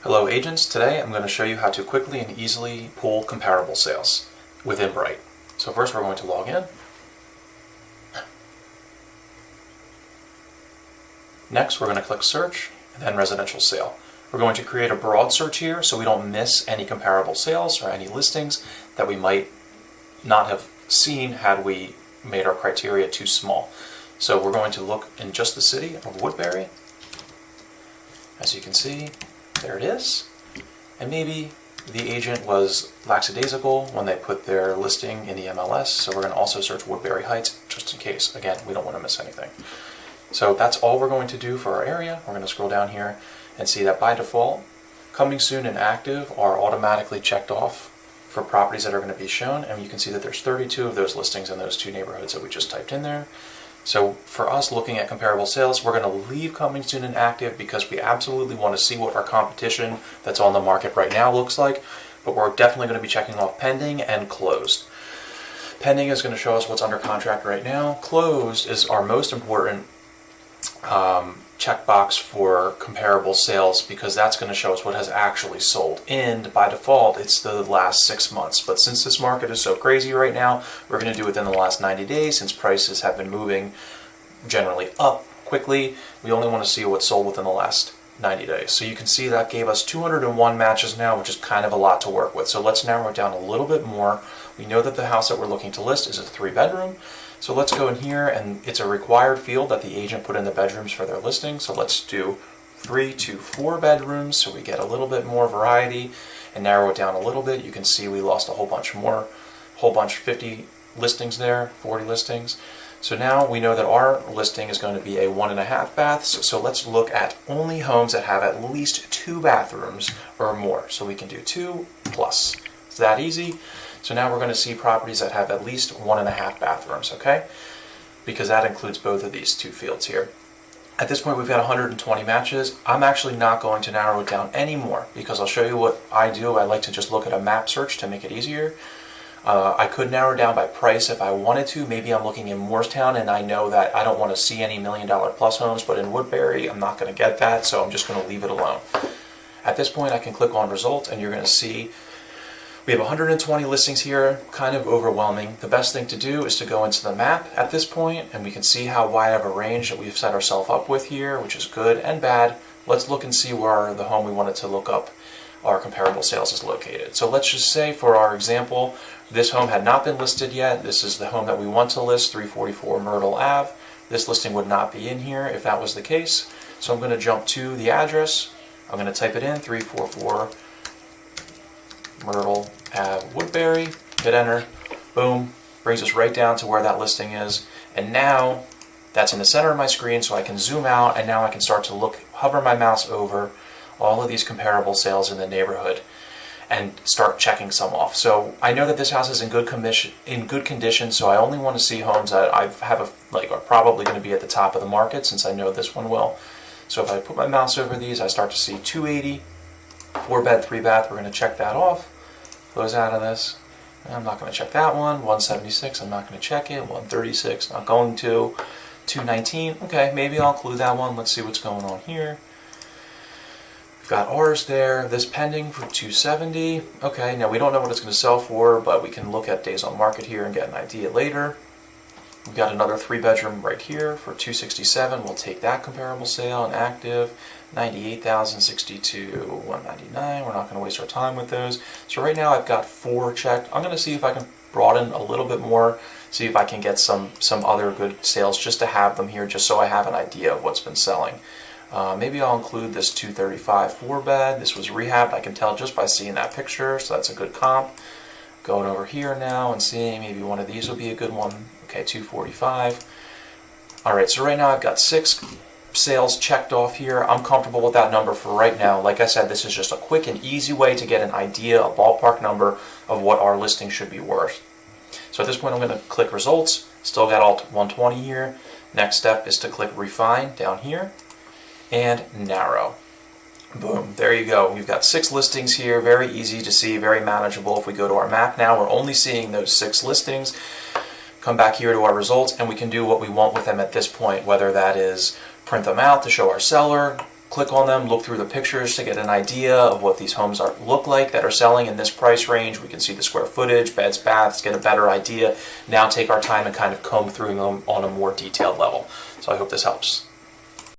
Hello agents, today I'm going to show you how to quickly and easily pull comparable sales within Bright. So first we're going to log in. Next we're going to click search and then residential sale. We're going to create a broad search here so we don't miss any comparable sales or any listings that we might not have seen had we made our criteria too small. So we're going to look in just the city of Woodbury. As you can see, there it is. And maybe the agent was lackadaisical when they put their listing in the MLS, so we're going to also search Woodbury Heights just in case. Again, we don't want to miss anything. So that's all we're going to do for our area. We're going to scroll down here and see that by default, coming soon and active are automatically checked off for properties that are going to be shown, and you can see that there's 32 of those listings in those two neighborhoods that we just typed in there. So for us looking at comparable sales, we're going to leave coming soon and active because we absolutely want to see what our competition that's on the market right now looks like, but we're definitely going to be checking off pending and closed. Pending is going to show us what's under contract right now. Closed is our most important checkbox for comparable sales because that's going to show us what has actually sold. And by default, it's the last 6 months. But since this market is so crazy right now, we're going to do it within the last 90 days since prices have been moving generally up quickly. We only want to see what's sold within the last 90 days. So you can see that gave us 201 matches now, which is kind of a lot to work with. So let's narrow it down a little bit more. We know that the house that we're looking to list is a 3-bedroom. So let's go in here, and it's a required field that the agent put in the bedrooms for their listing. So let's do 3 to 4 bedrooms so we get a little bit more variety and narrow it down a little bit. You can see we lost a whole bunch more, 50 listings there, 40 listings. So now we know that our listing is going to be a 1.5 baths. So let's look at only homes that have at least 2 bathrooms or more. So we can do 2 plus. It's that easy. So now we're going to see properties that have at least 1.5 bathrooms, okay? Because that includes both of these two fields here. At this point, we've got 120 matches. I'm actually not going to narrow it down anymore because I'll show you what I do. I like to just look at a map search to make it easier. I could narrow it down by price if I wanted to. Maybe I'm looking in Moorestown and I know that I don't want to see any $1 million plus homes, but in Woodbury, I'm not going to get that, so I'm just going to leave it alone. At this point, I can click on results and you're going to see we have 120 listings here, kind of overwhelming. The best thing to do is to go into the map at this point, and we can see how wide of a range that we've set ourselves up with here, which is good and bad. Let's look and see where the home we wanted to look up our comparable sales is located. So let's just say, for our example, this home had not been listed yet. This is the home that we want to list, 344 Myrtle Ave. This listing would not be in here if that was the case. So I'm going to jump to the address. I'm going to type it in, 344 Myrtle Ave, Woodbury, hit enter, boom, brings us right down to where that listing is. And now that's in the center of my screen, so I can zoom out and now I can start to look, hover my mouse over all of these comparable sales in the neighborhood and start checking some off. So I know that this house is in good condition, so I only want to see homes that I have are probably going to be at the top of the market, since I know this one will. So if I put my mouse over these, I start to see 280, 4-bed, 3-bath. We're going to check that off. Close out of this. I'm not going to check that one. 176, I'm not going to check it. 136, not going to. 219, okay, maybe I'll include that one. Let's see what's going on here. We've got ours there. This pending for 270. Okay, now we don't know what it's going to sell for, but we can look at days on market here and get an idea later. We've got another 3-bedroom right here for 267. We'll take that comparable sale and active. 98,062, 199. We're not going to waste our time with those. So right now I've got 4 checked. I'm going to see if I can broaden a little bit more, see if I can get some other good sales just to have them here, just so I have an idea of what's been selling. Maybe I'll include this 235 4-bed. This was rehabbed, I can tell just by seeing that picture, so that's a good comp. Going over here now and seeing maybe one of these will be a good one. Okay, 245. Alright, so right now I've got 6 sales checked off here. I'm comfortable with that number for right now. Like I said, this is just a quick and easy way to get an idea, a ballpark number of what our listing should be worth. So at this point I'm going to click results. Still got all 120 here. Next step is to click refine down here and narrow. Boom, there you go. We've got 6 listings here, very easy to see, very manageable. If we go to our map now, we're only seeing those 6 listings. Come back here to our results and we can do what we want with them at this point, whether that is print them out to show our seller, click on them, look through the pictures to get an idea of what these homes look like that are selling in this price range. We can see the square footage, beds, baths, get a better idea. Now take our time and kind of comb through them on a more detailed level. So I hope this helps.